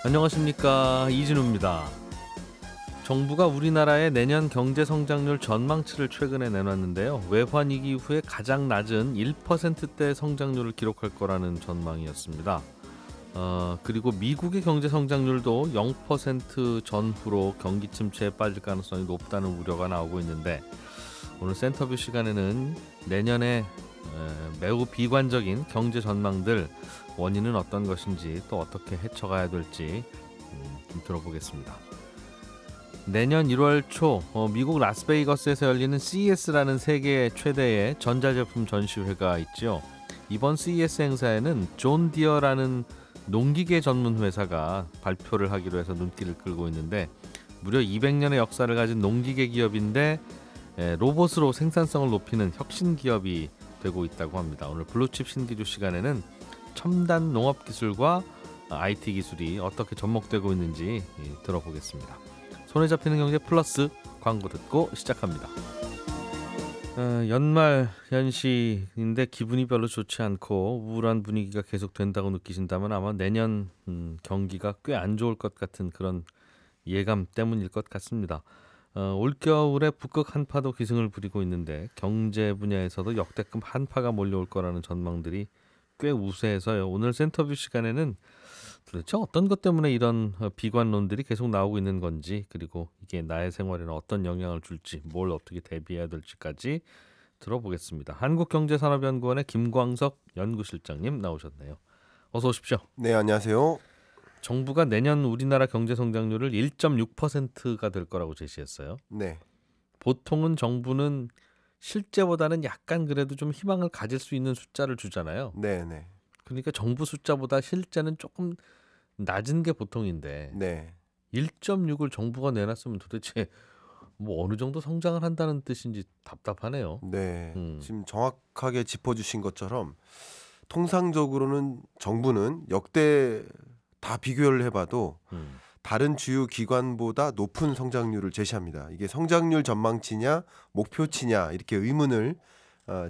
안녕하십니까, 이진우입니다. 정부가 우리나라의 내년 경제 성장률 전망치를 최근에 내놨는데요. 외환위기 이후에 가장 낮은 1%대 성장률을 기록할 거라는 전망이었습니다. 그리고 미국의 경제 성장률도 0% 전후로 경기 침체에 빠질 가능성이 높다는 우려가 나오고 있는데, 오늘 센터뷰 시간에는 내년에 매우 비관적인 경제 전망들, 원인은 어떤 것인지 또 어떻게 헤쳐가야 될지 좀 들어보겠습니다. 내년 1월 초 미국 라스베이거스에서 열리는 CES라는 세계 최대의 전자제품 전시회가 있죠. 이번 CES 행사에는 존 디어라는 농기계 전문 회사가 발표를 하기로 해서 눈길을 끌고 있는데, 무려 200년의 역사를 가진 농기계 기업인데 로봇으로 생산성을 높이는 혁신 기업이 되고 있다고 합니다. 오늘 블루칩 신기주 시간에는 첨단 농업 기술과 IT 기술이 어떻게 접목되고 있는지 들어보겠습니다. 손에 잡히는 경제 플러스 광고 듣고 시작합니다. 연말 연시인데 기분이 별로 좋지 않고 우울한 분위기가 계속된다고 느끼신다면 아마 내년 경기가 꽤 안 좋을 것 같은 그런 예감 때문일 것 같습니다. 올겨울에 북극 한파도 기승을 부리고 있는데 경제 분야에서도 역대급 한파가 몰려올 거라는 전망들이 꽤 우세해서요. 오늘 센터뷰 시간에는 도대체 어떤 것 때문에 이런 비관론들이 계속 나오고 있는 건지, 그리고 이게 나의 생활에는 어떤 영향을 줄지, 뭘 어떻게 대비해야 될지까지 들어보겠습니다. 한국경제산업연구원의 김광석 연구실장님 나오셨네요. 어서 오십시오. 네, 안녕하세요. 정부가 내년 우리나라 경제 성장률을 1.6%가 될 거라고 제시했어요. 네, 보통은 정부는 실제보다는 약간 그래도 좀 희망을 가질 수 있는 숫자를 주잖아요. 네, 네, 그러니까 정부 숫자보다 실제는 조금 낮은 게 보통인데 네, 1.6을 정부가 내놨으면 도대체 뭐 어느 정도 성장을 한다는 뜻인지 답답하네요. 네. 지금 정확하게 짚어주신 것처럼 통상적으로는 정부는 역대 다 비교를 해봐도 다른 주요 기관보다 높은 성장률을 제시합니다. 이게 성장률 전망치냐 목표치냐 이렇게 의문을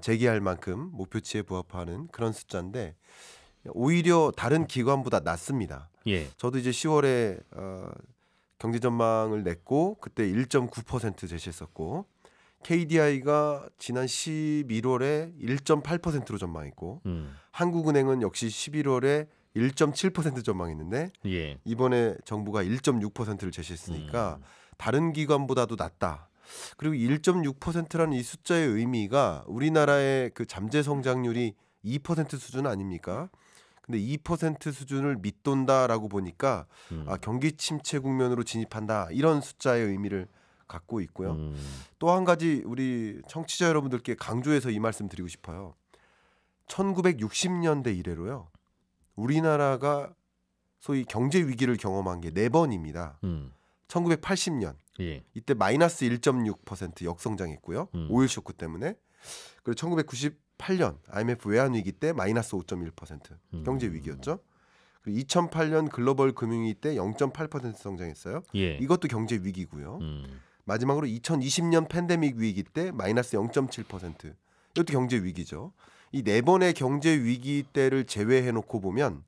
제기할 만큼 목표치에 부합하는 그런 숫자인데 오히려 다른 기관보다 낮습니다. 예. 저도 이제 10월에 경제 전망을 냈고 그때 1.9% 제시했었고 KDI가 지난 11월에 1.8%로 전망했고 한국은행은 역시 11월에 1.7% 전망했는데 예. 이번에 정부가 1.6%를 제시했으니까 다른 기관보다도 낮다. 그리고 1.6%라는 이 숫자의 의미가 우리나라의 그 잠재 성장률이 2% 수준 아닙니까? 근데 2% 수준을 밑돈다라고 보니까 경기 침체 국면으로 진입한다, 이런 숫자의 의미를 갖고 있고요. 또 한 가지 우리 청취자 여러분들께 강조해서 이 말씀 드리고 싶어요. 1960년대 이래로요, 우리나라가 소위 경제 위기를 경험한 게 4번입니다. 1980년 예. 이때 마이너스 1.6% 역성장했고요. 오일 쇼크 때문에. 그리고 1998년 IMF 외환 위기 때 마이너스 5.1% 경제 위기였죠. 그리고 2008년 글로벌 금융위기 때 0.8% 성장했어요. 예. 이것도 경제 위기고요. 마지막으로 2020년 팬데믹 위기 때 마이너스 0.7%. 이것도 경제 위기죠. 이 4번의 경제 위기 때를 제외해 놓고 보면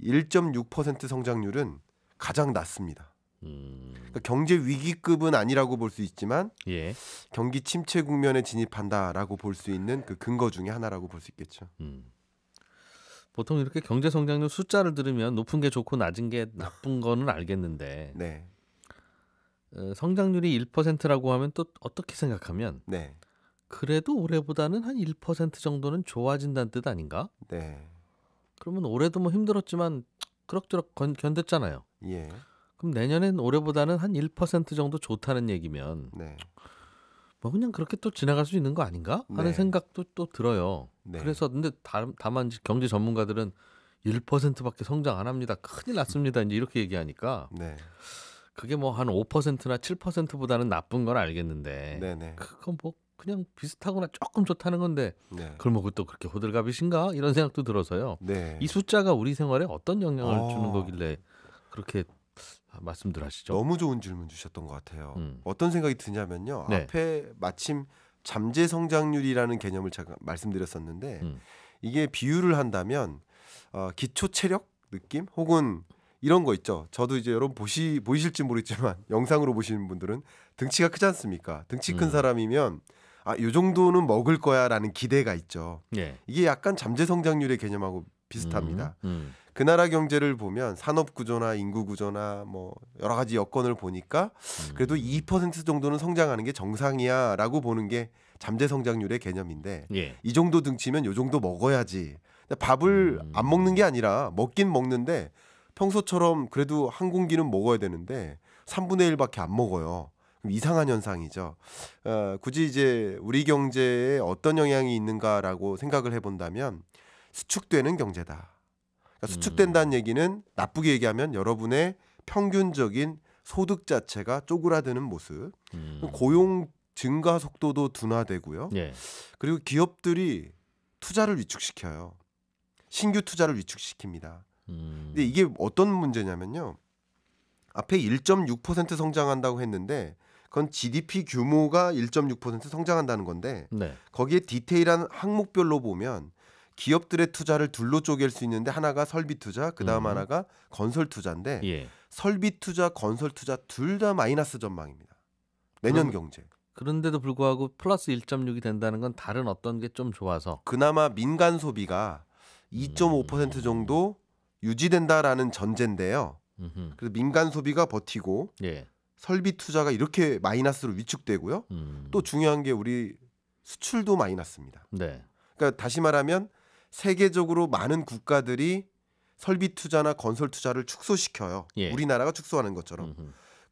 1.6% 성장률은 가장 낮습니다. 그러니까 경제 위기급은 아니라고 볼 수 있지만 예. 경기 침체 국면에 진입한다라고 볼 수 있는 그 근거 중에 하나라고 볼 수 있겠죠. 보통 이렇게 경제 성장률 숫자를 들으면 높은 게 좋고 낮은 게 나쁜 거는 알겠는데 네, 성장률이 1%라고 하면 또 어떻게 생각하면 네, 그래도 올해보다는 한 1% 정도는 좋아진다는 뜻 아닌가? 네, 그러면 올해도 뭐 힘들었지만 그럭저럭 견뎠잖아요. 예, 그럼 내년엔 올해보다는 한 1% 정도 좋다는 얘기면 네, 뭐 그냥 그렇게 또 지나갈 수 있는 거 아닌가 하는 네. 생각도 또 들어요. 네. 그래서 근데 다만 경제 전문가들은 1%밖에 성장 안 합니다. 큰일 났습니다. 이제 이렇게 얘기하니까 네, 그게 뭐 한 5%나 7%보다는 나쁜 건 알겠는데 네, 네, 그건 뭐 그냥 비슷하거나 조금 좋다는 건데 네, 그걸 뭐 또 그렇게 호들갑이신가 이런 생각도 들어서요. 네. 이 숫자가 우리 생활에 어떤 영향을 주는 어, 거길래 그렇게 말씀들 하시죠? 너무 좋은 질문 주셨던 것 같아요. 음. 어떤 생각이 드냐면요. 네. 앞에 마침 잠재 성장률이라는 개념을 제가 말씀드렸었는데 음. 이게 비유를 한다면 기초 체력 느낌 혹은 이런 거 있죠. 저도 이제 여러분 보이실지 모르겠지만 영상으로 보시는 분들은 등치가 크지 않습니까? 등치 큰 사람이면 요 정도는 먹을 거야라는 기대가 있죠. 예. 이게 약간 잠재 성장률의 개념하고 비슷합니다. 그 나라 경제를 보면 산업 구조나 인구 구조나 뭐 여러 가지 여건을 보니까 그래도 2% 정도는 성장하는 게 정상이야라고 보는 게 잠재 성장률의 개념인데 예. 이 정도 등치면 요 정도 먹어야지. 밥을 안 먹는 게 아니라 먹긴 먹는데 평소처럼 그래도 한 공기는 먹어야 되는데 3분의 1밖에 안 먹어요. 그럼 이상한 현상이죠. 굳이 이제 우리 경제에 어떤 영향이 있는가라고 생각을 해본다면 수축되는 경제다. 그러니까 수축된다는 얘기는 나쁘게 얘기하면 여러분의 평균적인 소득 자체가 쪼그라드는 모습, 고용 증가 속도도 둔화되고요. 예. 그리고 기업들이 투자를 위축시켜요. 신규 투자를 위축시킵니다. 근데 이게 어떤 문제냐면요. 앞에 1.6% 성장한다고 했는데 그건 GDP 규모가 1.6% 성장한다는 건데 네. 거기에 디테일한 항목별로 보면 기업들의 투자를 둘로 쪼갤 수 있는데 하나가 설비 투자, 그다음 하나가 건설 투자인데 예. 설비 투자, 건설 투자 둘 다 마이너스 전망입니다. 내년 경제. 그런데도 불구하고 플러스 1.6이 된다는 건 다른 어떤 게 좀 좋아서. 그나마 민간 소비가 2.5% 정도 유지된다라는 전제인데요. 그래서 민간 소비가 버티고 예. 설비 투자가 이렇게 마이너스로 위축되고요. 또 중요한 게 우리 수출도 마이너스입니다. 네. 그러니까 다시 말하면 세계적으로 많은 국가들이 설비 투자나 건설 투자를 축소시켜요. 예. 우리나라가 축소하는 것처럼.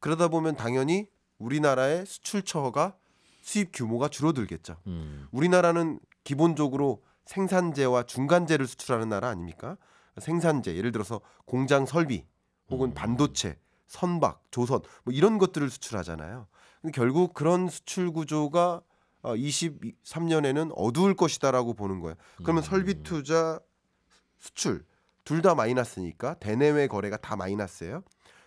그러다 보면 당연히 우리나라의 수출처가 수입 규모가 줄어들겠죠. 우리나라는 기본적으로 생산재와 중간재를 수출하는 나라 아닙니까? 생산재, 예를 들어서 공장 설비 혹은 반도체, 선박, 조선 뭐 이런 것들을 수출하잖아요. 결국 그런 수출 구조가 23년에는 어두울 것이다라고 보는 거예요. 그러면 설비 투자, 수출 둘 다 마이너스니까 대내외 거래가 다 마이너스예요.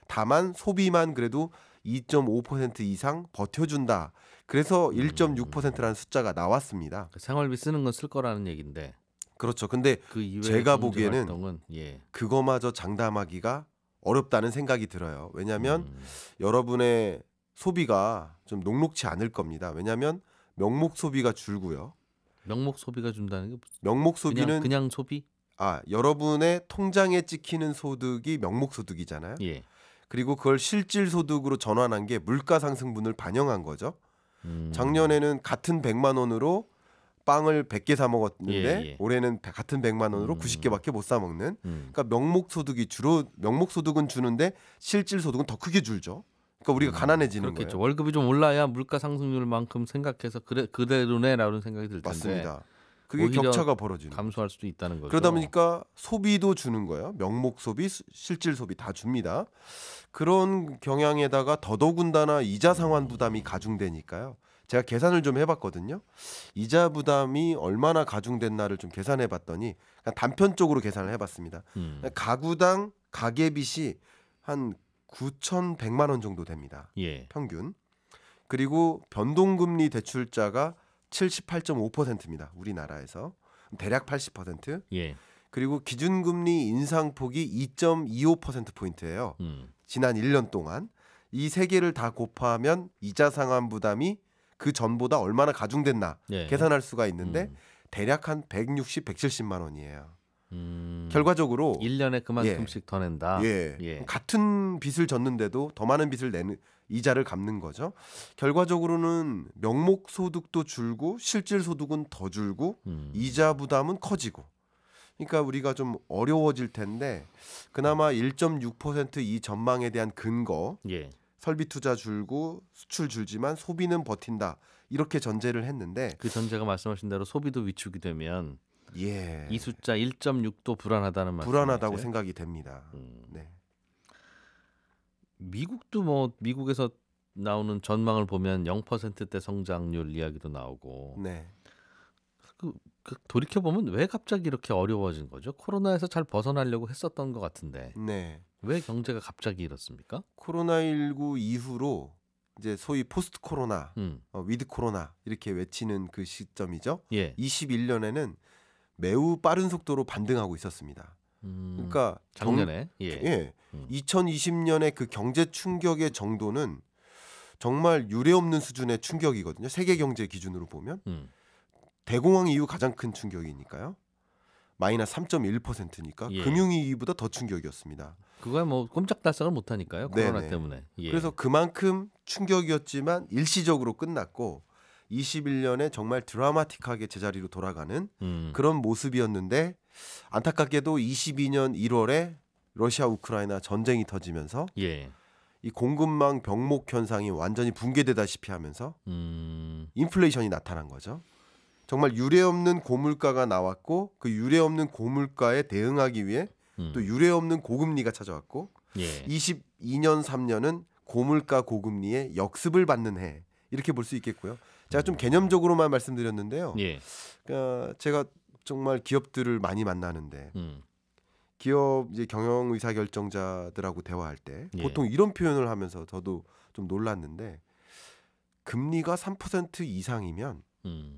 다만 소비만 그래도 2.5% 이상 버텨준다. 그래서 1.6%라는 숫자가 나왔습니다. 생활비 쓰는 건 쓸 거라는 얘기인데. 그렇죠. 근데 그 이외의 제가 경제 보기에는 활동은, 예. 그거마저 장담하기가 어렵다는 생각이 들어요. 왜냐하면 여러분의 소비가 좀 녹록치 않을 겁니다. 왜냐하면 명목 소비가 줄고요. 명목 소비가 준다는 게 무슨- 명목 소비는 그냥 소비? 여러분의 통장에 찍히는 소득이 명목 소득이잖아요. 예. 그리고 그걸 실질 소득으로 전환한 게 물가 상승분을 반영한 거죠. 작년에는 같은 100만 원으로 빵을 100개 사 먹었는데 예. 올해는 같은 100만 원으로 90개밖에 못 사 먹는. 그러니까 명목 소득은 주는데 실질 소득은 더 크게 줄죠. 그러니까 우리가 가난해지는 그렇겠죠. 거예요. 월급이 좀 올라야 물가 상승률만큼 생각해서 그대로네라는 생각이 들 텐데. 맞습니다. 그게 오히려 격차가 벌어지는 거예요. 감소할 수도 있다는 거죠. 그러다 보니까 소비도 주는 거예요. 명목 소비, 실질 소비 다 줍니다. 그런 경향에다가 더더군다나 이자 상환 부담이 가중되니까요. 제가 계산을 좀 해봤거든요. 이자 부담이 얼마나 가중됐나를 좀 계산해봤더니 그냥 단편적으로 계산을 해봤습니다. 가구당 가계빚이 한 9,100만 원 정도 됩니다. 예. 평균. 그리고 변동금리 대출자가 78.5%입니다. 우리나라에서. 대략 80%. 예. 그리고 기준금리 인상폭이 2.25%포인트예요. 지난 1년 동안. 이 세 개를 다 곱하면 이자 상환 부담이 그 전보다 얼마나 가중됐나 예. 계산할 수가 있는데 대략 한 160, 170만 원이에요. 결과적으로 1년에 그만큼씩 더 낸다. 예. 같은 빚을 졌는데도 더 많은 빚을 내는 이자를 갚는 거죠. 결과적으로는 명목 소득도 줄고 실질 소득은 더 줄고 이자 부담은 커지고. 그러니까 우리가 좀 어려워질 텐데 그나마 1.6% 전망에 대한 근거. 예. 설비 투자 줄고 수출 줄지만 소비는 버틴다. 이렇게 전제를 했는데 그 전제가 말씀하신 대로 소비도 위축이 되면 예. 이 숫자 1.6도 불안하다는 말씀이세요? 불안하다고 생각이 됩니다. 네. 미국도 뭐 미국에서 나오는 전망을 보면 0%대 성장률 이야기도 나오고. 네. 그 돌이켜 보면 왜 갑자기 이렇게 어려워진 거죠? 코로나에서 잘 벗어나려고 했었던 것 같은데 네. 왜 경제가 갑자기 이렇습니까? 코로나19 이후로 이제 소위 포스트 코로나, 위드 코로나 이렇게 외치는 그 시점이죠. 예. 21년에는 매우 빠른 속도로 반등하고 있었습니다. 그러니까 작년에 예. 2020년에 그 경제 충격의 정도는 정말 유례없는 수준의 충격이거든요. 세계 경제 기준으로 보면 대공황 이후 가장 큰 충격이니까요. 마이너스 3.1%니까 예. 금융위기보다 더 충격이었습니다. 그거야 뭐 꼼짝달싹을 못 하니까요. 코로나 네네. 때문에. 예. 그래서 그만큼 충격이었지만 일시적으로 끝났고 21년에 정말 드라마틱하게 제자리로 돌아가는 그런 모습이었는데 안타깝게도 22년 1월에 러시아 우크라이나 전쟁이 터지면서 예. 이 공급망 병목 현상이 완전히 붕괴되다시피 하면서 인플레이션이 나타난 거죠. 정말 유례없는 고물가가 나왔고 그 유례없는 고물가에 대응하기 위해 또 유례없는 고금리가 찾아왔고 예. 22년 3년은 고물가 고금리의 역습을 받는 해 이렇게 볼 수 있겠고요. 제가 좀 개념적으로만 말씀드렸는데요. 예. 제가 정말 기업들을 많이 만나는데 기업 이제 경영 의사 결정자들하고 대화할 때 예. 보통 이런 표현을 하면서 저도 좀 놀랐는데 금리가 3% 이상이면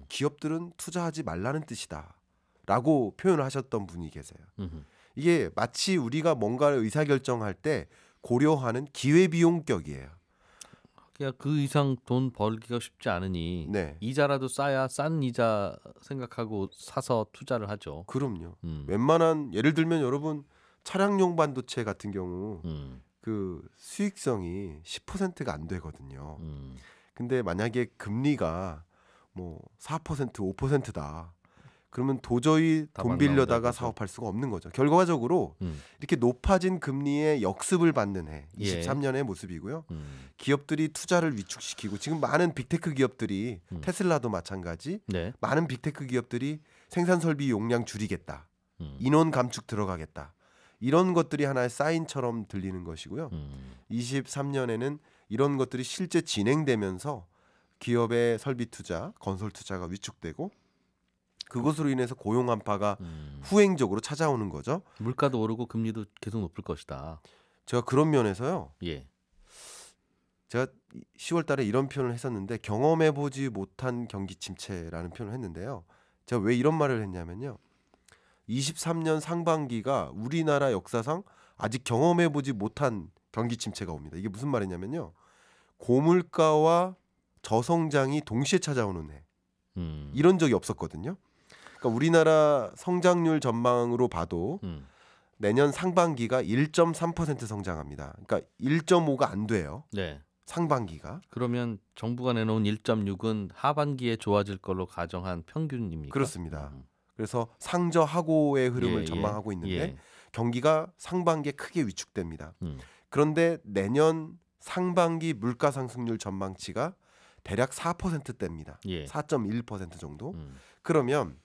기업들은 투자하지 말라는 뜻이다라고 표현을 하셨던 분이 계세요. 이게 마치 우리가 뭔가를 의사 결정할 때 고려하는 기회비용격이에요. 그러니까 그 이상 돈 벌기가 쉽지 않으니 네. 이자라도 싸야 싼 이자 생각하고 사서 투자를 하죠. 그럼요. 웬만한 예를 들면 여러분 차량용 반도체 같은 경우 그 수익성이 10%가 안 되거든요. 근데 만약에 금리가 뭐 4%, 5%다. 그러면 도저히 돈 빌려다가 사업할 수가 없는 거죠. 결과적으로 이렇게 높아진 금리의 역습을 받는 해 23년의 모습이고요. 기업들이 투자를 위축시키고 지금 많은 빅테크 기업들이 테슬라도 마찬가지 네. 많은 빅테크 기업들이 생산 설비 용량 줄이겠다. 인원 감축 들어가겠다. 이런 것들이 하나의 사인처럼 들리는 것이고요. 23년에는 이런 것들이 실제 진행되면서 기업의 설비 투자, 건설 투자가 위축되고 그것으로 인해서 고용 한파가 후행적으로 찾아오는 거죠. 물가도 오르고 금리도 계속 높을 것이다. 제가 그런 면에서요. 예. 제가 10월 달에 이런 표현을 했었는데 경험해 보지 못한 경기 침체라는 표현을 했는데요. 제가 왜 이런 말을 했냐면요. 23년 상반기가 우리나라 역사상 아직 경험해 보지 못한 경기 침체가 옵니다. 이게 무슨 말이냐면요. 고물가와 저성장이 동시에 찾아오는 해. 이런 적이 없었거든요. 그러니까 우리나라 성장률 전망으로 봐도 내년 상반기가 1.3% 성장합니다. 그러니까 1.5가 안 돼요. 네. 상반기가. 그러면 정부가 내놓은 1.6은 하반기에 좋아질 걸로 가정한 평균입니까? 그렇습니다. 그래서 상저하고의 흐름을 예, 전망하고 있는데 예. 경기가 상반기에 크게 위축됩니다. 그런데 내년 상반기 물가 상승률 전망치가 대략 4%대입니다. 예. 4.1% 정도. 그러면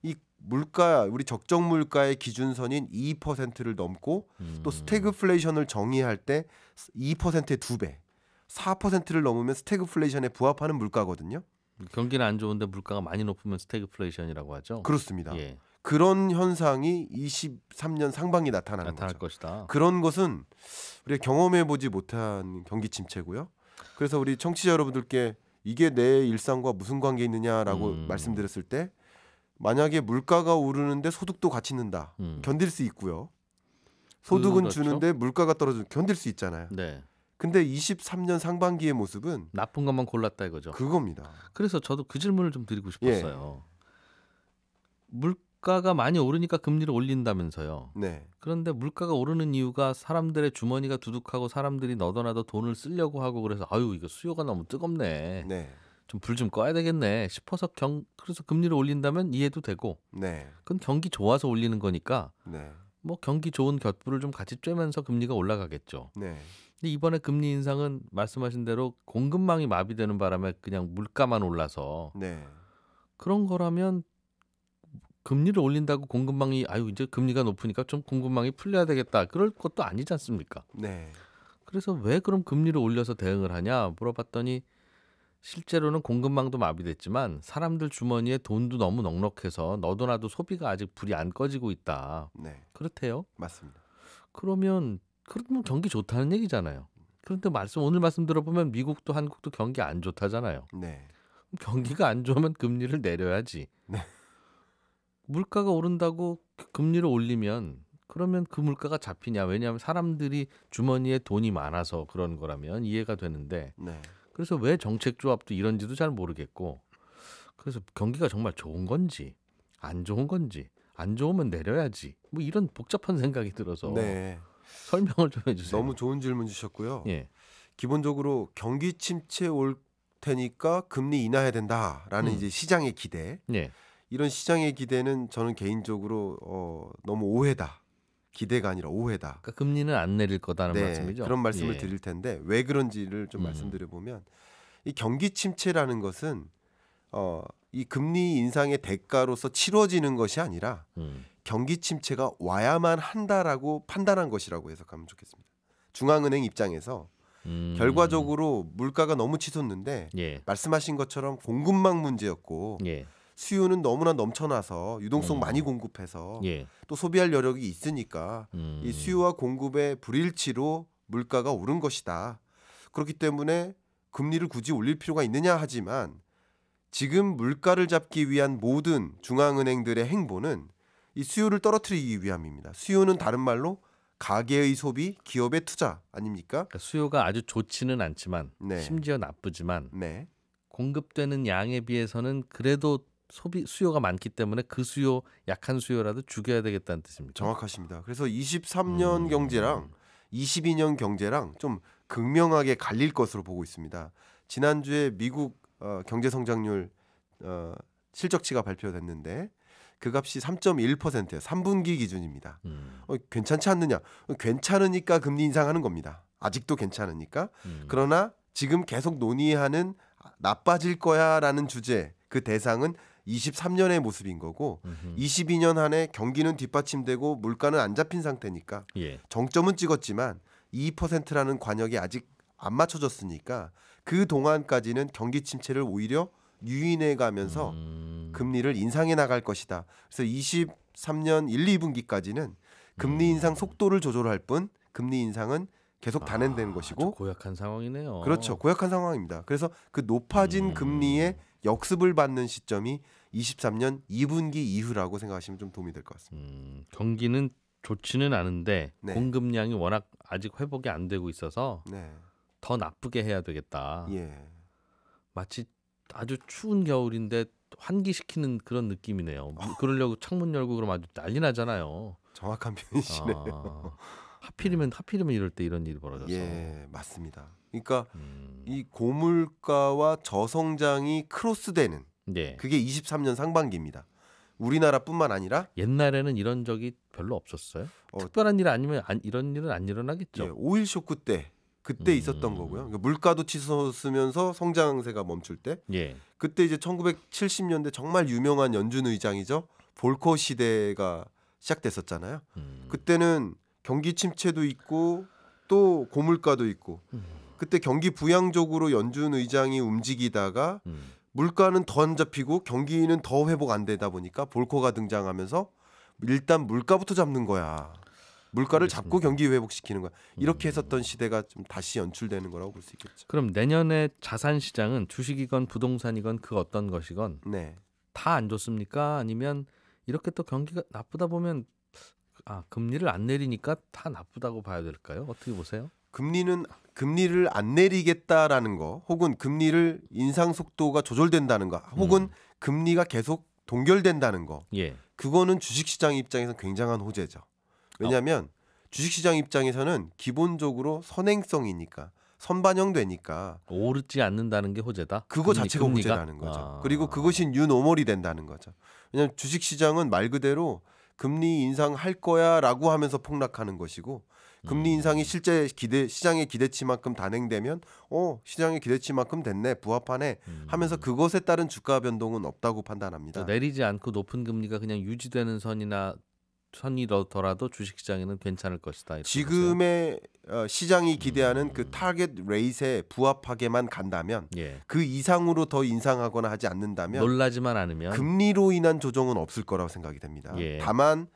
이 물가 우리 적정 물가의 기준선인 2%를 넘고 또 스태그플레이션을 정의할 때 2%의 2배, 4%를 넘으면 스태그플레이션에 부합하는 물가거든요. 경기는 안 좋은데 물가가 많이 높으면 스태그플레이션이라고 하죠. 그렇습니다. 예. 그런 현상이 23년 상반기 나타나는 나타날 거죠. 것이다. 그런 것은 우리가 경험해 보지 못한 경기 침체고요. 그래서 우리 청취자 여러분들께 이게 내 일상과 무슨 관계 있느냐라고 말씀드렸을 때 만약에 물가가 오르는데 소득도 같이 는다. 견딜 수 있고요. 소득은 그렇죠. 주는데 물가가 떨어지면 견딜 수 있잖아요. 네. 근데 23년 상반기의 모습은 나쁜 것만 골랐다 이거죠. 그겁니다. 그래서 저도 그 질문을 좀 드리고 싶었어요. 물가가 많이 오르니까 금리를 올린다면서요. 네. 그런데 물가가 오르는 이유가 사람들의 주머니가 두둑하고 사람들이 너도나도 돈을 쓰려고 하고 그래서 아유 이거 수요가 너무 뜨겁네. 네. 좀 불 좀 꺼야 되겠네 싶어서 그래서 금리를 올린다면 이해도 되고 네. 그건 경기 좋아서 올리는 거니까 네. 뭐 경기 좋은 곁불을 좀 같이 쬐면서 금리가 올라가겠죠. 네. 근데 이번에 금리 인상은 말씀하신 대로 공급망이 마비되는 바람에 그냥 물가만 올라서 네. 그런 거라면 금리를 올린다고 공급망이 아유 이제 금리가 높으니까 좀 공급망이 풀려야 되겠다 그럴 것도 아니지 않습니까? 네. 그래서 왜 그럼 금리를 올려서 대응을 하냐 물어봤더니 실제로는 공급망도 마비됐지만 사람들 주머니에 돈도 너무 넉넉해서 너도 나도 소비가 아직 불이 안 꺼지고 있다. 네. 그렇대요. 맞습니다. 그러면 경기 좋다는 얘기잖아요. 그런데 오늘 말씀 들어보면 미국도 한국도 경기 안 좋다잖아요. 네. 경기가 안 좋으면 금리를 내려야지. 네. 물가가 오른다고 금리를 올리면 그러면 그 물가가 잡히냐? 왜냐하면 사람들이 주머니에 돈이 많아서 그런 거라면 이해가 되는데 네. 그래서 왜 정책 조합도 이런지도 잘 모르겠고 그래서 경기가 정말 좋은 건지 안 좋은 건지 안 좋으면 내려야지 뭐 이런 복잡한 생각이 들어서 네. 설명을 좀 해주세요. 너무 좋은 질문 주셨고요. 예, 기본적으로 경기 침체 올 테니까 금리 인하해야 된다라는 이제 시장의 기대. 예, 이런 시장의 기대는 저는 개인적으로 너무 오해다. 기대가 아니라 오해다. 그러니까 금리는 안 내릴 거다는 네, 말씀이죠. 그런 말씀을 예. 드릴 텐데 왜 그런지를 좀 말씀드려 보면 이 경기 침체라는 것은 이 금리 인상의 대가로서 치러지는 것이 아니라 경기 침체가 와야만 한다라고 판단한 것이라고 해석하면 좋겠습니다. 중앙은행 입장에서 결과적으로 물가가 너무 치솟는데 예, 말씀하신 것처럼 공급망 문제였고 예, 수요는 너무나 넘쳐나서 유동성 많이 공급해서 예, 또 소비할 여력이 있으니까 이 수요와 공급의 불일치로 물가가 오른 것이다. 그렇기 때문에 금리를 굳이 올릴 필요가 있느냐 하지만 지금 물가를 잡기 위한 모든 중앙은행들의 행보는 이 수요를 떨어뜨리기 위함입니다. 수요는 다른 말로 가계의 소비, 기업의 투자 아닙니까? 그러니까 수요가 아주 좋지는 않지만 네. 심지어 나쁘지만 네. 공급되는 양에 비해서는 그래도 수요가 많기 때문에 그 수요 약한 수요라도 죽여야 되겠다는 뜻입니다. 정확하십니다. 그래서 23년 경제랑 22년 경제랑 좀 극명하게 갈릴 것으로 보고 있습니다. 지난주에 미국 경제 성장률 실적치가 발표됐는데 그 값이 3.1%예요. 3분기 기준입니다. 괜찮지 않느냐? 괜찮으니까 금리 인상하는 겁니다. 아직도 괜찮으니까. 그러나 지금 계속 논의하는 나빠질 거야라는 주제 그 대상은 23년의 모습인 거고 22년 한해 경기는 뒷받침되고 물가는 안 잡힌 상태니까 예. 정점은 찍었지만 2%라는 관역이 아직 안 맞춰졌으니까 그 동안까지는 경기 침체를 오히려 유인해 가면서 금리를 인상해 나갈 것이다. 그래서 23년 1, 2분기까지는 금리 인상 속도를 조절할 뿐 금리 인상은 계속 단행되는 것이고 고약한 상황이네요. 그렇죠. 고약한 상황입니다. 그래서 그 높아진 금리의 역습을 받는 시점이 23년 2분기 이후라고 생각하시면 좀 도움이 될 것 같습니다. 경기는 좋지는 않은데 네. 공급량이 워낙 아직 회복이 안 되고 있어서 네. 더 나쁘게 해야 되겠다. 예. 마치 아주 추운 겨울인데 환기시키는 그런 느낌이네요. 그러려고 창문 열고 그러면 아주 난리 나잖아요. 정확한 표현이시네요. 하필이면 이럴 때 이런 일이 벌어져서. 예, 맞습니다. 그러니까 이 고물가와 저성장이 크로스되는 네. 그게 23년 상반기입니다. 우리나라뿐만 아니라 옛날에는 이런 적이 별로 없었어요. 특별한 일 아니면 이런 일은 안 일어나겠죠. 예, 오일 쇼크 때 그때 있었던 거고요. 그러니까 물가도 치솟으면서 성장세가 멈출 때 예. 그때 이제 1970년대 정말 유명한 연준 의장이죠. 볼커 시대가 시작됐었잖아요. 그때는 경기 침체도 있고 또 고물가도 있고 그때 경기 부양적으로 연준 의장이 움직이다가 물가는 더 안 잡히고 경기는 더 회복 안 되다 보니까 볼커가 등장하면서 일단 물가부터 잡는 거야. 물가를 알겠습니다. 잡고 경기 회복시키는 거야. 이렇게 했었던 시대가 좀 다시 연출되는 거라고 볼 수 있겠죠. 그럼 내년에 자산 시장은 주식이건 부동산이건 그 어떤 것이건 네. 다 안 좋습니까? 아니면 이렇게 또 경기가 나쁘다 보면 금리를 안 내리니까 다 나쁘다고 봐야 될까요? 어떻게 보세요? 금리를 안 내리겠다라는 거, 혹은 금리를 인상 속도가 조절된다는 거, 혹은 금리가 계속 동결된다는 거. 예. 그거는 주식시장 입장에서는 굉장한 호재죠. 왜냐하면 주식시장 입장에서는 기본적으로 선행성이니까 선반영되니까 오르지 않는다는 게 호재다. 그거 자체가 금리가? 호재라는 거죠. 그리고 그것이 뉴노멀이 된다는 거죠. 왜냐하면 주식시장은 말 그대로 금리 인상할 거야라고 하면서 폭락하는 것이고 금리 인상이 실제 시장의 기대치만큼 단행되면 시장의 기대치만큼 됐네 부합하네 하면서 그것에 따른 주가 변동은 없다고 판단합니다. 내리지 않고 높은 금리가 그냥 유지되는 선이더라도 주식시장에는 괜찮을 것이다. 이렇게 지금의 시장이 기대하는 그 타겟 레이트에 부합하게만 간다면 예. 그 이상으로 더 인상하거나 하지 않는다면 놀라지만 않으면 금리로 인한 조정은 없을 거라고 생각이 됩니다. 예. 다만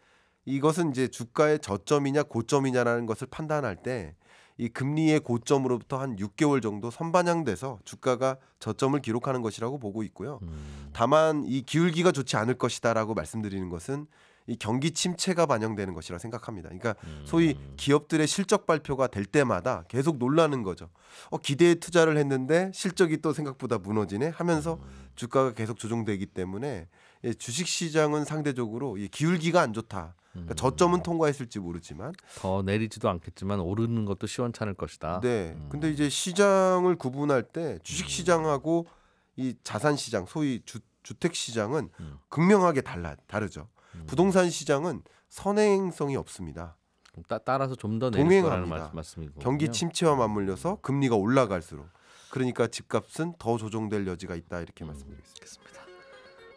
이것은 이제 주가의 저점이냐 고점이냐라는 것을 판단할 때 이 금리의 고점으로부터 한 6개월 정도 선반영돼서 주가가 저점을 기록하는 것이라고 보고 있고요. 다만 이 기울기가 좋지 않을 것이다라고 말씀드리는 것은 이 경기 침체가 반영되는 것이라 생각합니다. 그러니까 소위 기업들의 실적 발표가 될 때마다 계속 놀라는 거죠. 기대에 투자를 했는데 실적이 또 생각보다 무너지네 하면서 주가가 계속 조정되기 때문에 주식시장은 상대적으로 기울기가 안 좋다. 그러니까 저점은 통과했을지 모르지만 더 내리지도 않겠지만 오르는 것도 시원찮을 것이다. 네. 근데 이제 시장을 구분할 때 주식시장하고 이 자산시장, 소위 주택시장은 극명하게 다르죠. 부동산 시장은 선행성이 없습니다. 따라서 좀 더 내릴 거라는 말씀이고 경기 침체와 맞물려서 금리가 올라갈수록 그러니까 집값은 더 조정될 여지가 있다 이렇게 말씀드리겠습니다.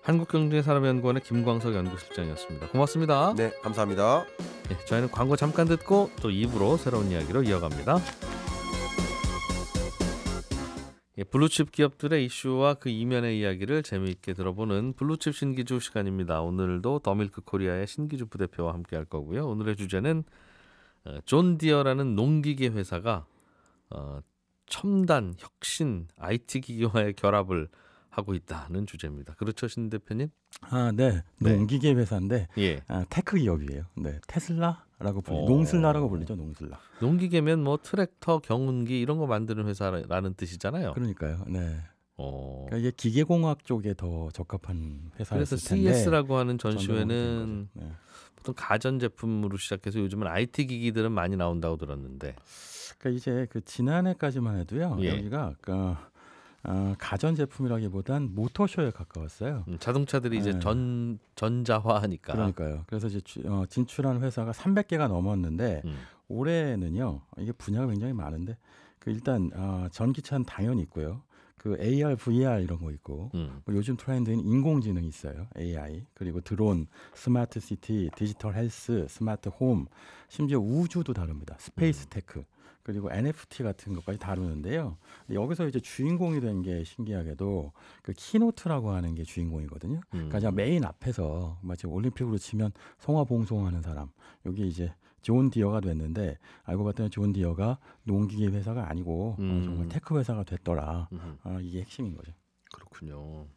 한국경제산업연구원의 김광석 연구실장이었습니다. 고맙습니다. 네, 감사합니다. 네, 저희는 광고 잠깐 듣고 또 2부로 새로운 이야기로 이어갑니다. 블루칩 기업들의 이슈와 그 이면의 이야기를 재미있게 들어보는 블루칩 신기주 시간입니다. 오늘도 더밀크 코리아의 신기주 부대표와 함께할 거고요. 오늘의 주제는 존 디어라는 농기계 회사가 첨단, 혁신, IT 기기와의 결합을 하고 있다는 주제입니다. 그렇죠, 신 대표님? 네. 농기계 회사인데 예. 테크 기업이에요. 네, 테슬라라고 불리죠. 농슬라라고 불리죠. 농슬라. 농기계면 뭐 트랙터, 경운기 이런 거 만드는 회사라는 뜻이잖아요. 그러니까요. 네. 그러니까 이게 기계공학 쪽에 더 적합한 회사였을 그래서 텐데. CES라고 하는 전시회는 네. 보통 가전 제품으로 시작해서 요즘은 IT 기기들은 많이 나온다고 들었는데. 그러니까 이제 그 지난해까지만 해도요. 예. 여기가 가전 제품이라기보단 모터쇼에 가까웠어요. 자동차들이 이제 전자화하니까. 그러니까요. 그래서 이제 진출한 회사가 300개가 넘었는데 올해는요. 이게 분야가 굉장히 많은데 일단 전기차는 당연히 있고요. 그 AR, VR 이런 거 있고 요즘 트렌드는 인공지능이 있어요. AI 그리고 드론, 스마트 시티, 디지털 헬스, 스마트 홈, 심지어 우주도 다룹니다. 스페이스 테크. 그리고 NFT 같은 것까지 다루는데요. 여기서 이제 주인공이 된 게 신기하게도 그 키노트라고 하는 게 주인공이거든요. 그러니까 메인 앞에서 마치 올림픽으로 치면 성화봉송하는 사람. 여기 이제 존 디어가 됐는데 알고 봤더니 존 디어가 농기계 회사가 아니고 정말 테크 회사가 됐더라. 이게 핵심인 거죠. 그렇군요.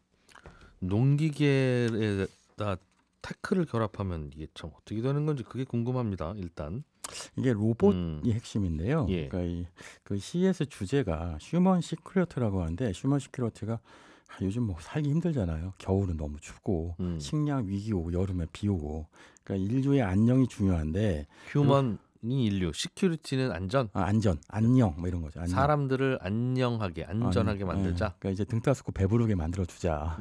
농기계에다 테크를 결합하면 이게 참 어떻게 되는 건지 그게 궁금합니다. 일단. 이게 로봇이 핵심인데요. 예. 그러니까 그 CES 주제가 휴먼 시큐리티라고 하는데 휴먼 시큐리티가 요즘 뭐 살기 힘들잖아요. 겨울은 너무 춥고 식량 위기 오고 여름에 비 오고. 그러니까 인류의 안녕이 중요한데 휴먼이 인류, 시큐리티는 안전. 안녕 뭐 이런 거죠. 안녕. 사람들을 안녕하게, 안전하게 만들자. 그러니까 이제 등 따스고 배부르게 만들어 주자.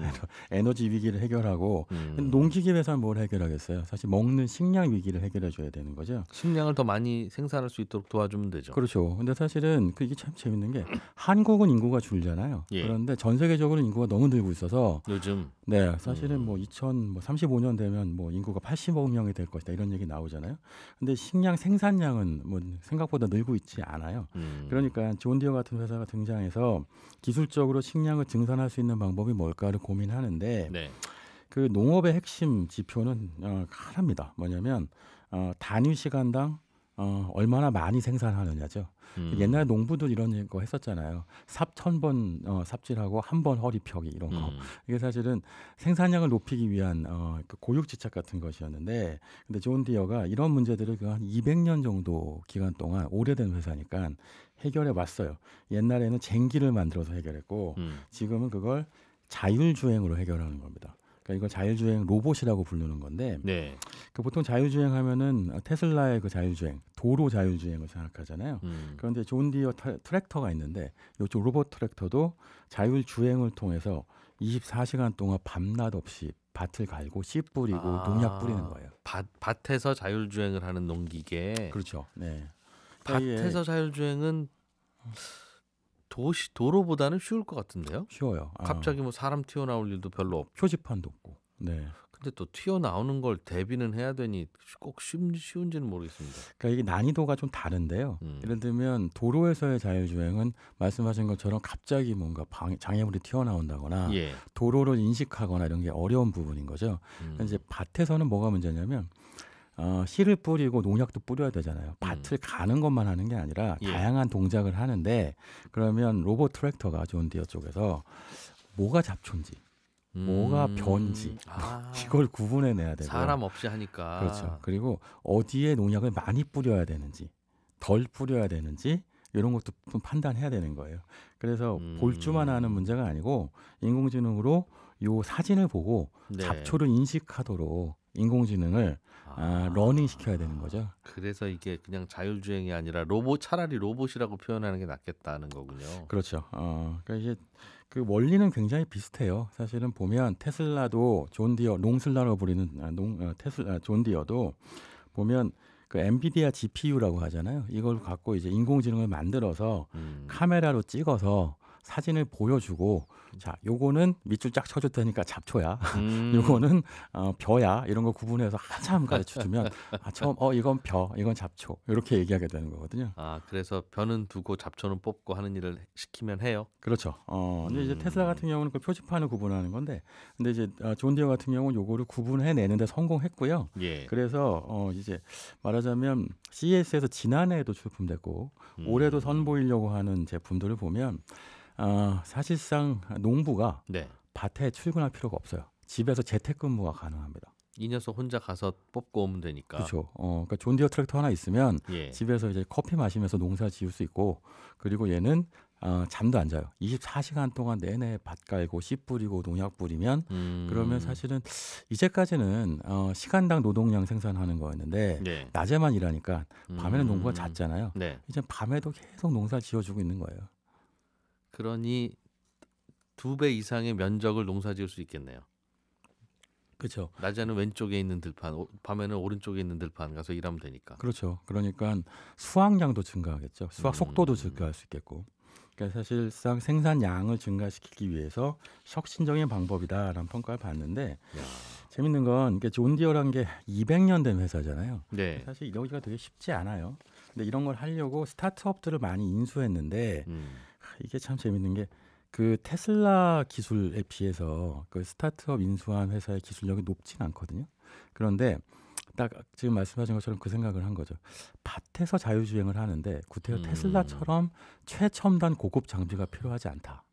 에너지 위기를 해결하고 농기계 회사는 뭘 해결하겠어요? 사실 먹는 식량 위기를 해결해 줘야 되는 거죠. 식량을 더 많이 생산할 수 있도록 도와주면 되죠. 그렇죠. 근데 사실은 이게 참 재밌는 게 한국은 인구가 줄잖아요. 예. 그런데 전 세계적으로 인구가 너무 늘고 있어서 요즘 사실은 뭐 2035년 되면 뭐 인구가 80억 명이 될 것이다 이런 얘기 나오잖아요. 근데 식량 생산량은 뭐 생각보다 늘고 있지 않아요. 그러니까 존 디어 같은 회사가 등장해서 기술적으로 식량을 증산할 수 있는 방법이 뭘까를 고민하는데 네. 그 농업의 핵심 지표는 하나입니다. 뭐냐면 단위 시간당 얼마나 많이 생산하느냐죠. 옛날 농부들 이런 거 했었잖아요. 삽 1000번 삽질하고 한 번 허리 펴기 이런 거. 이게 사실은 생산량을 높이기 위한 그 고육지책 같은 것이었는데, 근데 존 디어가 이런 문제들을 한 200년 정도 기간 동안 오래된 회사니까 해결해 왔어요. 옛날에는 쟁기를 만들어서 해결했고, 지금은 그걸 자율주행으로 해결하는 겁니다. 그러니까 이걸 자율주행 로봇이라고 부르는 건데, 네. 그 보통 자율주행 하면은 테슬라의 그 자율주행, 도로 자율주행을 생각하잖아요. 그런데 존 디어 트랙터가 있는데, 이쪽 로봇 트랙터도 자율주행을 통해서 24시간 동안 밤낮 없이 밭을 갈고 씨 뿌리고 농약 뿌리는 거예요. 밭에서 자율주행을 하는 농기계. 그렇죠. 네. 밭에서 자율주행은 도로보다는 쉬울 것 같은데요? 쉬워요. 갑자기 뭐 사람 튀어나올 일도 별로 없고. 표지판도 없고. 네. 근데 또 튀어나오는 걸 대비는 해야 되니 꼭 쉬운지는 모르겠습니다. 그러니까 이게 난이도가 좀 다른데요. 예를 들면 도로에서의 자율주행은 말씀하신 것처럼 갑자기 뭔가 장애물이 튀어나온다거나 예. 도로를 인식하거나 이런 게 어려운 부분인 거죠. 이제 밭에서는 뭐가 문제냐면 씨를 뿌리고 농약도 뿌려야 되잖아요. 밭을 가는 것만 하는 게 아니라 예. 다양한 동작을 하는데, 그러면 로봇 트랙터가 존 디어 쪽에서 뭐가 잡초인지 뭐가 벼인지 이걸 구분해내야 되고요. 사람 없이 하니까. 그렇죠. 그리고 어디에 농약을 많이 뿌려야 되는지 덜 뿌려야 되는지 이런 것도 좀 판단해야 되는 거예요. 그래서 볼 줄만 아는 문제가 아니고 인공지능으로 요 사진을 보고 네. 잡초를 인식하도록 인공지능을 러닝 시켜야 되는 거죠. 그래서 이게 그냥 자율주행이 아니라 차라리 로봇이라고 표현하는 게 낫겠다는 거군요. 그렇죠. 그러니까 이제 그 원리는 굉장히 비슷해요. 사실은 보면 테슬라도 존디어 롱슬라로 부르는 테슬라 존디어도 보면 그 엔비디아 GPU라고 하잖아요. 이걸 갖고 이제 인공지능을 만들어서 카메라로 찍어서 사진을 보여주고 자, 요거는 밑줄 쫙 쳐줄 테니까 잡초야. 요거는 벼야. 이런 거 구분해서 한참 가르쳐주면 처음 이건 벼, 이건 잡초 이렇게 얘기하게 되는 거거든요. 그래서 벼는 두고 잡초는 뽑고 하는 일을 시키면 해요. 그렇죠. 근데 이제 테슬라 같은 경우는 그 표지판을 구분하는 건데, 근데 이제 존디어 같은 경우는 요거를 구분해내는데 성공했고요. 예. 그래서 이제 말하자면 CES에서 지난해에도 출품됐고 올해도 선보이려고 하는 제품들을 보면. 사실상 농부가 네. 밭에 출근할 필요가 없어요. 집에서 재택근무가 가능합니다. 이 녀석 혼자 가서 뽑고 오면 되니까. 그렇죠. 그러니까 존디어 트랙터 하나 있으면 예. 집에서 이제 커피 마시면서 농사 지을 수 있고, 그리고 얘는 잠도 안 자요. 24시간 동안 내내 밭 갈고 씨 뿌리고 농약 뿌리면 그러면 사실은 이제까지는 시간당 노동량 생산하는 거였는데 네. 낮에만 일하니까 밤에는 농부가 잤잖아요. 네. 이제 밤에도 계속 농사 지어주고 있는 거예요. 그러니 2배 이상의 면적을 농사지을 수 있겠네요. 그렇죠. 낮에는 왼쪽에 있는 들판, 밤에는 오른쪽에 있는 들판 가서 일하면 되니까. 그렇죠. 그러니까 수확량도 증가하겠죠. 수확 속도도 증가할 수 있겠고. 그러니까 사실상 생산량을 증가시키기 위해서 혁신적인 방법이다라는 평가를 받는데 재밌는 건 존디어란 게 200년 된 회사잖아요. 네. 사실 이러기가 되게 쉽지 않아요. 근데 이런 걸 하려고 스타트업들을 많이 인수했는데 이게 참 재밌는 게 그 테슬라 기술에 비해서 그 스타트업 인수한 회사의 기술력이 높진 않거든요. 그런데 딱 지금 말씀하신 것처럼 그 생각을 한 거죠. 밭에서 자율주행을 하는데 구태여 테슬라처럼 최첨단 고급 장비가 필요하지 않다.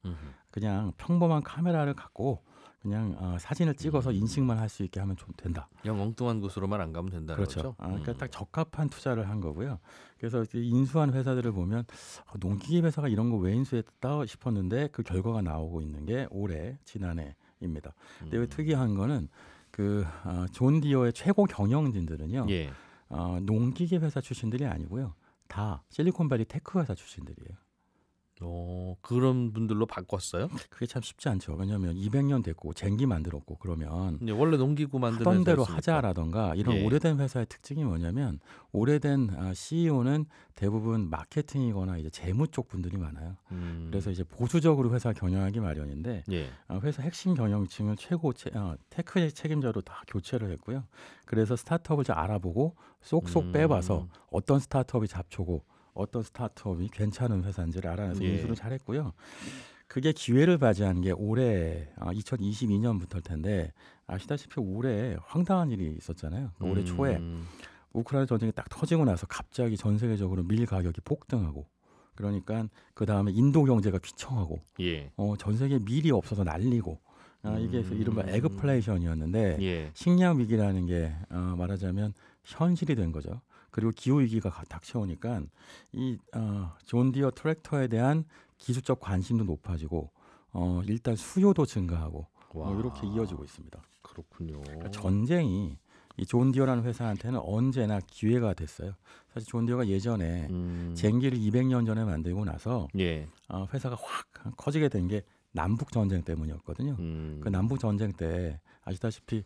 그냥 평범한 카메라를 갖고 그냥 사진을 찍어서 인식만 할 수 있게 하면 좀 된다. 영 엉뚱한 곳으로만 안 가면 된다는 그렇죠. 거죠. 그러니까 딱 적합한 투자를 한 거고요. 그래서 인수한 회사들을 보면 농기계 회사가 이런 거 왜 인수했다 싶었는데 그 결과가 나오고 있는 게 올해 지난해입니다. 근데 왜 특이한 거는 그 존디어의 최고 경영진들은요. 예. 농기계 회사 출신들이 아니고요. 다 실리콘밸리 테크 회사 출신들이에요. 그런 분들로 바꿨어요? 그게 참 쉽지 않죠. 왜냐하면 200년 됐고 쟁기 만들었고 그러면 원래 농기구 만드는 하던 대로 회사였으니까. 하자라던가 이런 예. 오래된 회사의 특징이 뭐냐면 오래된 CEO는 대부분 마케팅이거나 이제 재무 쪽 분들이 많아요. 그래서 이제 보수적으로 회사 경영하기 마련인데 예. 회사 핵심 경영층을 테크 책임자로 다 교체를 했고요. 그래서 스타트업을 좀 알아보고 쏙쏙 빼봐서 어떤 스타트업이 잡초고 어떤 스타트업이 괜찮은 회사인지를 알아내서 인수를 잘했고요. 그게 기회를 맞이한 게 올해 2022년부터일 텐데 아시다시피 올해 황당한 일이 있었잖아요. 올해 초에 우크라이나 전쟁이 딱 터지고 나서 갑자기 전 세계적으로 밀 가격이 폭등하고 그러니까 그 다음에 인도 경제가 휘청하고 예. 전 세계 밀이 없어서 난리고 이게 이른바 에그플레이션이었는데 예. 식량 위기라는 게 말하자면 현실이 된 거죠. 그리고 기후 위기가 닥쳐오니까 이 존디어 트랙터에 대한 기술적 관심도 높아지고 일단 수요도 증가하고 이렇게 이어지고 있습니다. 그렇군요. 그러니까 전쟁이 이 존디어라는 회사한테는 언제나 기회가 됐어요. 사실 존디어가 예전에 쟁기를 200년 전에 만들고 나서 예. 회사가 확 커지게 된 게 남북 전쟁 때문이었거든요. 그 남북 전쟁 때 아시다시피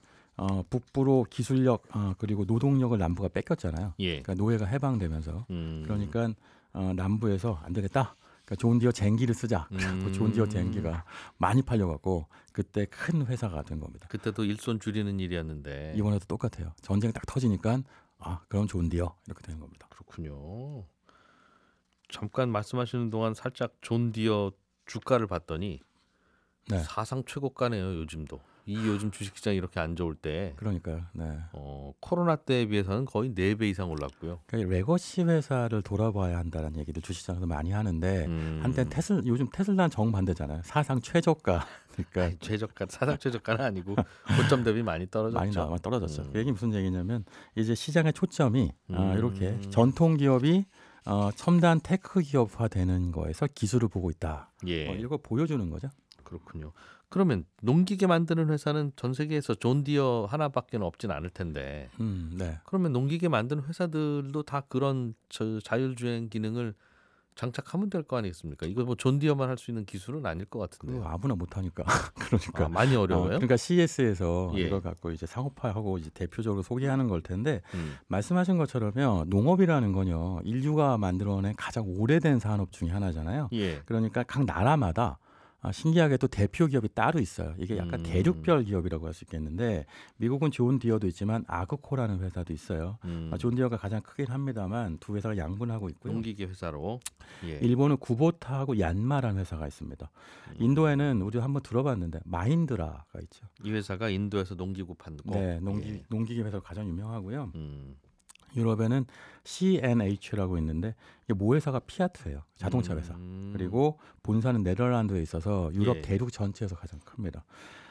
북부로 기술력 그리고 노동력을 남부가 뺏겼잖아요. 예. 그러니까 노예가 해방되면서 그러니까 남부에서 안 되겠다. 그러니까 존디어 쟁기를 쓰자. 그 존디어 쟁기가 많이 팔려갖고 그때 큰 회사가 된 겁니다. 그때도 일손 줄이는 일이었는데 이번에도 똑같아요. 전쟁 딱 터지니까 그럼 존디어 이렇게 되는 겁니다. 그렇군요. 잠깐 말씀하시는 동안 살짝 존디어 주가를 봤더니 네. 사상 최고가네요. 요즘도 이 요즘 주식시장이 이렇게 안 좋을 때 그러니까요. 네. 코로나 때에 비해서는 거의 4배 이상 올랐고요. 그러니까 레거시 회사를 돌아봐야 한다는 얘기도 주식시장에서 많이 하는데 한때 요즘 테슬라는 정반대잖아요. 사상 최저가. 그러니까 최저가 사상 최저가는 아니고 고점 대비 많이 떨어졌죠. 많이 떨어졌죠. 그 얘기 무슨 얘기냐면 이제 시장의 초점이 이렇게 전통 기업이 첨단 테크 기업화되는 거에서 기술을 보고 있다. 예. 이거 보여주는 거죠. 그렇군요. 그러면 농기계 만드는 회사는 전 세계에서 존 디어 하나밖에 없진 않을 텐데. 네. 그러면 농기계 만드는 회사들도 다 그런 자율주행 기능을 장착하면 될 거 아니겠습니까? 이거 뭐 존 디어만 할 수 있는 기술은 아닐 것 같은데. 아무나 못 하니까. 그러니까 많이 어려워요. 그러니까 CES에서 예. 이걸 갖고 이제 상업화하고 이제 대표적으로 소개하는 걸 텐데 말씀하신 것처럼요. 농업이라는 건요. 인류가 만들어낸 가장 오래된 산업 중에 하나잖아요. 예. 그러니까 각 나라마다 신기하게 또 대표 기업이 따로 있어요. 이게 약간 대륙별 기업이라고 할 수 있겠는데 미국은 존 디어도 있지만 아그코라는 회사도 있어요. 존 디어가 가장 크긴 합니다만 두 회사가 양분하고 있고요. 농기계 회사로. 예. 일본은 구보타하고 얀마라는 회사가 있습니다. 인도에는 우리 한번 들어봤는데 마힌드라가 있죠. 이 회사가 인도에서 농기구 파는 거. 네, 농기계 회사가 가장 유명하고요. 유럽에는 CNH라고 있는데 이게 모 회사가 피아트예요. 자동차 회사. 그리고 본사는 네덜란드에 있어서 유럽 예. 대륙 전체에서 가장 큽니다.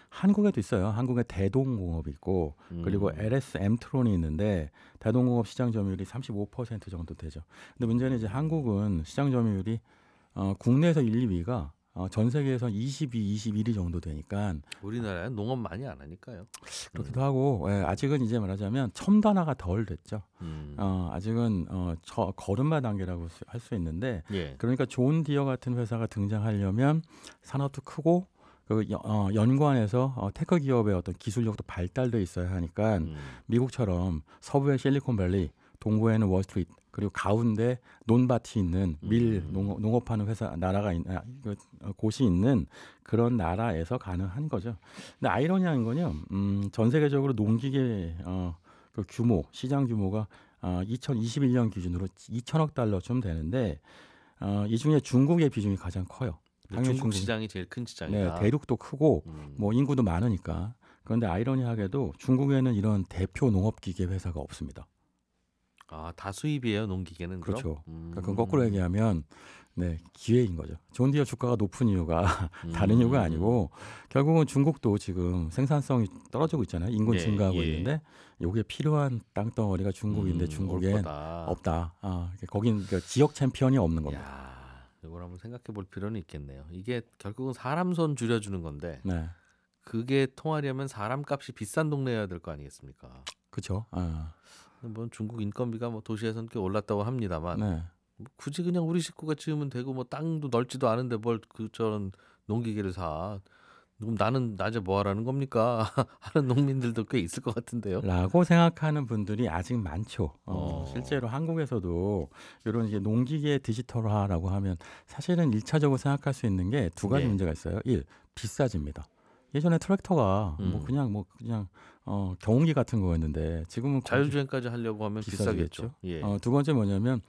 한국에도 있어요. 한국에 대동공업이 있고 그리고 LS 엠트론이 있는데 대동공업 시장 점유율이 35% 정도 되죠. 근데 문제는 이제 한국은 시장 점유율이 국내에서 1, 2위가 전 세계에서 22, 21위 정도 되니까 우리나라는 농업 많이 안 하니까요. 그렇기도 하고 아직은 이제 말하자면 첨단화가 덜 됐죠. 아직은 걸음마 단계라고 할 수 있는데 예. 그러니까 존 디어 같은 회사가 등장하려면 산업도 크고 연관해서 테크 기업의 어떤 기술력도 발달돼 있어야 하니까 미국처럼 서부의 실리콘밸리, 동부에는 월스트리트 그리고 가운데 논밭이 있는 밀 농업하는 회사 나라가 곳이 있는 그런 나라에서 가능한 거죠. 근데 아이러니한 건요. 전 세계적으로 농기계 그 규모 시장 규모가 2021년 기준으로 2천억 달러쯤 되는데 이 중에 중국의 비중이 가장 커요. 중국 시장이 제일 큰 시장이다. 네, 대륙도 크고 뭐 인구도 많으니까. 그런데 아이러니하게도 중국에는 이런 대표 농업기계 회사가 없습니다. 다 수입이에요, 농기계는. 그렇죠. 그러니까 그건 거꾸로 얘기하면 기회인 거죠. 존 디어 주가가 높은 이유가 다른 이유가 아니고 결국은 중국도 지금 생산성이 떨어지고 있잖아요. 인구 증가하고 있는데 이게 필요한 땅덩어리가 중국인데 중국엔 없다. 거긴 지역 챔피언이 없는 겁니다. 이걸 한번 생각해 볼 필요는 있겠네요. 이게 결국은 사람 손 줄여주는 건데 네. 그게 통하려면 사람 값이 비싼 동네여야 될 거 아니겠습니까? 그렇죠. 뭐 중국 인건비가 뭐 도시에서는 꽤 올랐다고 합니다만 뭐 굳이 그냥 우리 식구가 지으면 되고 뭐 땅도 넓지도 않은데 뭘 저런 농기계를 사. 그럼 나는 낮에 뭐 하라는 겁니까? 하는 농민들도 꽤 있을 것 같은데요. 라고 생각하는 분들이 아직 많죠. 실제로 한국에서도 이런 이제 농기계 디지털화라고 하면 사실은 1차적으로 생각할 수 있는 게 두 가지 문제가 있어요. 1. 비싸집니다. 예전에 트랙터가 그냥 경운기 같은 거였는데 지금은 자율주행까지 하려고 하면 비싸겠죠. 두 번째 뭐냐면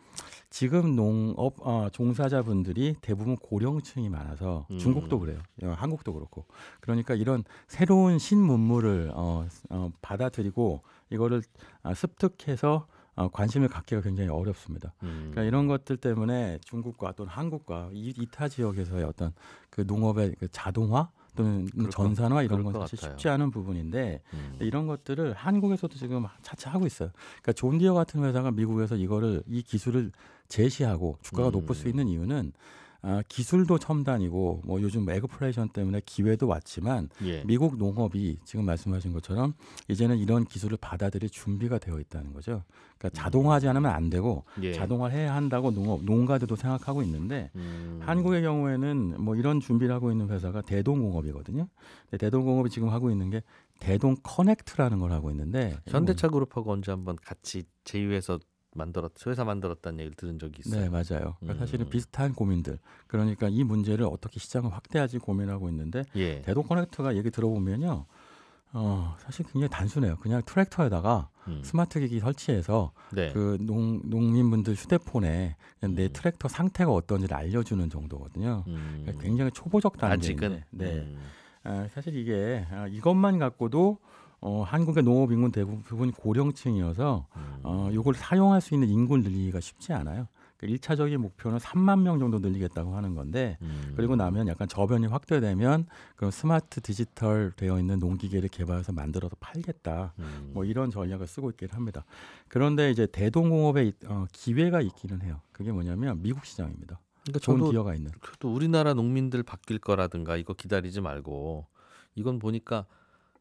지금 농업 종사자분들이 대부분 고령층이 많아서 중국도 그래요. 한국도 그렇고. 그러니까 이런 새로운 신문물을 받아들이고 이거를 습득해서 관심을 갖기가 굉장히 어렵습니다. 그러니까 이런 것들 때문에 중국과 또는 한국과 이타 지역에서의 어떤 그 농업의 그 자동화 또는 전산화 이런 건 사실 쉽지 않은 부분인데 이런 것들을 한국에서도 지금 차차 하고 있어요. 그러니까 존 디어 같은 회사가 미국에서 이 기술을 제시하고 주가가 높을 수 있는 이유는 기술도 첨단이고 뭐 요즘 에그플레이션 때문에 기회도 왔지만 미국 농업이 지금 말씀하신 것처럼 이제는 이런 기술을 받아들일 준비가 되어 있다는 거죠. 그러니까 자동화하지 않으면 안 되고 자동화해야 한다고 농가들도 생각하고 있는데 한국의 경우에는 뭐 이런 준비를 하고 있는 회사가 대동공업이거든요. 대동공업이 지금 하고 있는 게 대동 커넥트라는 걸 하고 있는데 현대차 그룹하고 언제 한번 같이 제휴해서 회사 만들었다는 얘기를 들은 적이 있어요. 네, 맞아요. 그러니까 사실은 비슷한 고민들. 그러니까 이 문제를 어떻게 시장을 확대하지 고민하고 있는데 대동 커넥트가 얘기 들어보면요. 사실 굉장히 단순해요. 그냥 트랙터에다가 스마트 기기 설치해서 그 농민분들 휴대폰에 내 트랙터 상태가 어떤지를 알려주는 정도거든요. 그러니까 굉장히 초보적 단계인데. 아직은. 사실 이게 이것만 갖고도 한국의 농업 인구는 대부분 고령층이어서 이걸 사용할 수 있는 인구를 늘리기가 쉽지 않아요. 그러니까 1차적인 목표는 3만 명 정도 늘리겠다고 하는 건데 그리고 나면 약간 저변이 확대되면 그 스마트 디지털 되어 있는 농기계를 개발해서 만들어서 팔겠다. 뭐 이런 전략을 쓰고 있긴 합니다. 그런데 이제 대동공업에 기회가 있기는 해요. 그게 뭐냐면 미국 시장입니다. 그러니까 좋은 기회가 있는. 또 우리나라 농민들 바뀔 거라든가 이거 기다리지 말고 이건 보니까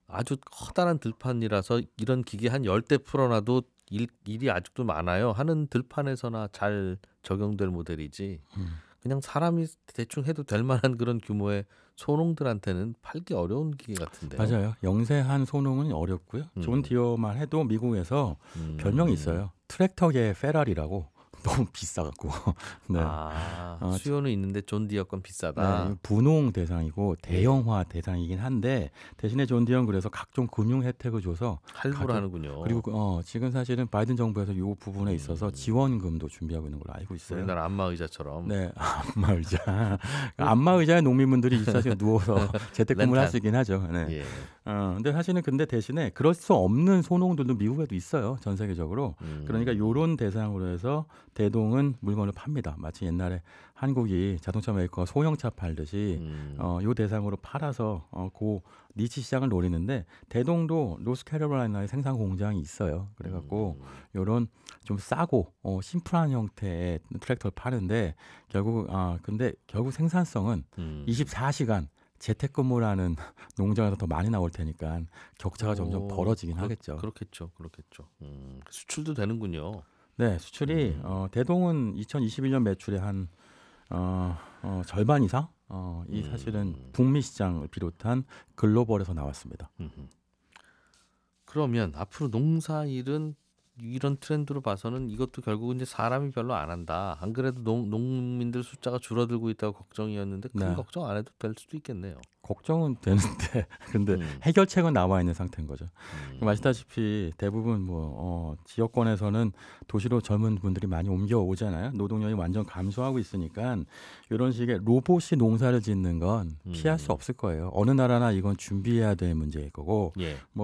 아주 커다란 들판이라서 이런 기계 한 10대 풀어놔도 일이 아직도 많아요. 하는 들판에서나 잘 적용될 모델이지. 그냥 사람이 대충 해도 될 만한 그런 규모의 소농들한테는 팔기 어려운 기계 같은데요. 맞아요. 영세한 소농은 어렵고요. 존 디어만 해도 미국에서 별명이 있어요. 트랙터계의 페라리라고. 너무 비싸갖고. 네. 수요는 있는데 존 디어 건 비싸다. 네, 분홍 대상이고 대형화 대상이긴 한데 대신에 존 디어는 그래서 각종 금융 혜택을 줘서 할부를 하는군요. 그리고 지금 사실은 바이든 정부에서 이 부분에 있어서 지원금도 준비하고 있는 걸로 알고 있어요. 우리나라 안마의자처럼. 네, 안마의자. 안마의자에 농민분들이 24시간 누워서 재택근무를 할 수 있긴 하죠. 네. 예. 근데 사실은 대신에 그럴 수 없는 소농들도 미국에도 있어요. 전 세계적으로. 그러니까 이런 대상으로 해서 대동은 물건을 팝니다. 마치 옛날에 한국이 자동차 메이커가 소형차 팔듯이 요 대상으로 팔아서 그 니치 시장을 노리는데 대동도 노스캐롤라이나에 생산 공장이 있어요. 그래갖고 요런 좀 싸고 심플한 형태의 트랙터를 파는데 근데 결국 생산성은 24시간 재택근무라는 농장에서 더 많이 나올 테니까 격차가 점점 벌어지긴 하겠죠. 그렇겠죠. 수출도 되는군요. 네, 수출이 대동은 2021년 매출의 한 절반 이상 이 사실은 북미 시장을 비롯한 글로벌에서 나왔습니다. 그러면 앞으로 농사일은 이런 트렌드로 봐서는 이것도 결국은 이제 사람이 별로 안 한다. 안 그래도 농민들 숫자가 줄어들고 있다고 걱정이었는데 큰 걱정 안 해도 될 수도 있겠네요. 걱정은 되는데 근데 해결책은 나와 있는 상태인 거죠. 아시다시피 대부분 지역권에서는 도시로 젊은 분들이 많이 옮겨오잖아요. 노동력이 완전 감소하고 있으니까 이런 식의 로봇이 농사를 짓는 건 피할 수 없을 거예요. 어느 나라나 이건 준비해야 될 문제일 거고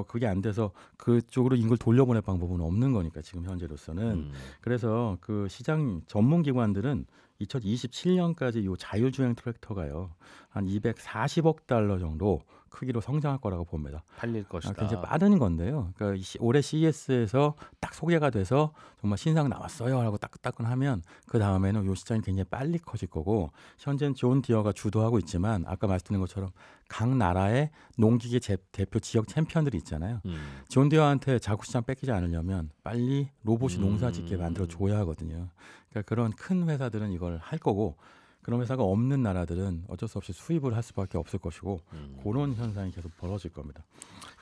그게 안 돼서 그쪽으로 인구를 돌려보낼 방법은 없는 거니까 지금 현재로서는. 그래서 그 시장 전문 기관들은 2027년까지 이 자율주행 트랙터가요 한 240억 달러 정도 크기로 성장할 거라고 봅니다. 팔릴 것이다. 굉장히 빠른 건데요. 그러니까 올해 CES에서 딱 소개가 돼서 정말 신상 나왔어요 하고 따끈따끈하면 그 다음에는 이 시장이 굉장히 빨리 커질 거고 현재는 존 디어가 주도하고 있지만 아까 말씀드린 것처럼 각 나라의 농기계 대표 지역 챔피언들이 있잖아요. 존 디어한테 자국 시장 뺏기지 않으려면 빨리 로봇이 농사짓게 만들어 줘야 하거든요. 그러니까 그런 큰 회사들은 이걸 할 거고 그런 회사가 없는 나라들은 어쩔 수 없이 수입을 할 수밖에 없을 것이고 그런 현상이 계속 벌어질 겁니다.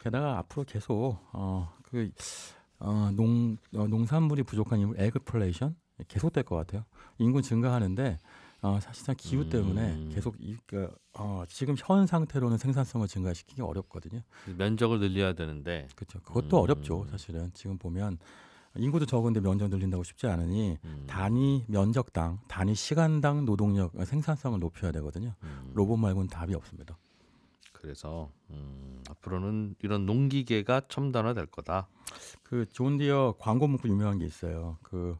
게다가 앞으로 계속 농산물이 부족한 이유 에그플레이션 계속될 것 같아요. 인구 증가하는데 사실상 기후 때문에 계속 지금 현 상태로는 생산성을 증가시키기 어렵거든요. 면적을 늘려야 되는데 그렇죠. 그것도 어렵죠. 사실은 지금 보면 인구도 적은데 면적 늘린다고 쉽지 않으니 단위 면적당, 단위 시간당 노동력 생산성을 높여야 되거든요. 로봇 말고는 답이 없습니다. 그래서 앞으로는 이런 농기계가 첨단화될 거다. 그 존 디어 광고 문구 유명한 게 있어요. 그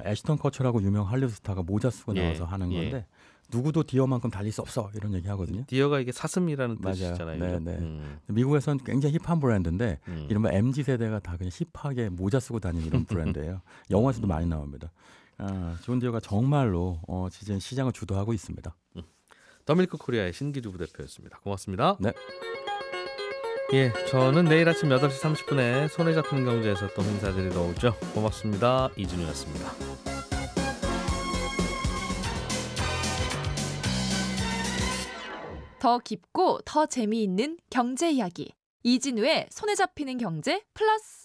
애시턴 커처라고 유명 할리우드 스타가 모자 쓰고 나와서 하는 건데 누구도 디어만큼 달릴 수 없어 이런 얘기 하거든요. 디어가 이게 사슴이라는 뜻이잖아요. 네. 미국에서는 굉장히 힙한 브랜드인데 이른바 MZ 세대가 다 그냥 힙하게 모자 쓰고 다니는 이런 브랜드예요. 영화에서도 많이 나옵니다. 존 디어가 정말로 지금 시장을 주도하고 있습니다. 더밀크 코리아의 신기두 부대표였습니다. 고맙습니다. 네. 예, 저는 내일 아침 8시 30분에 손에 잡히는 경제에서 또 인사드리러 오죠. 고맙습니다. 이준우였습니다. 더 깊고 더 재미있는 경제 이야기 이진우의 손에 잡히는 경제 플러스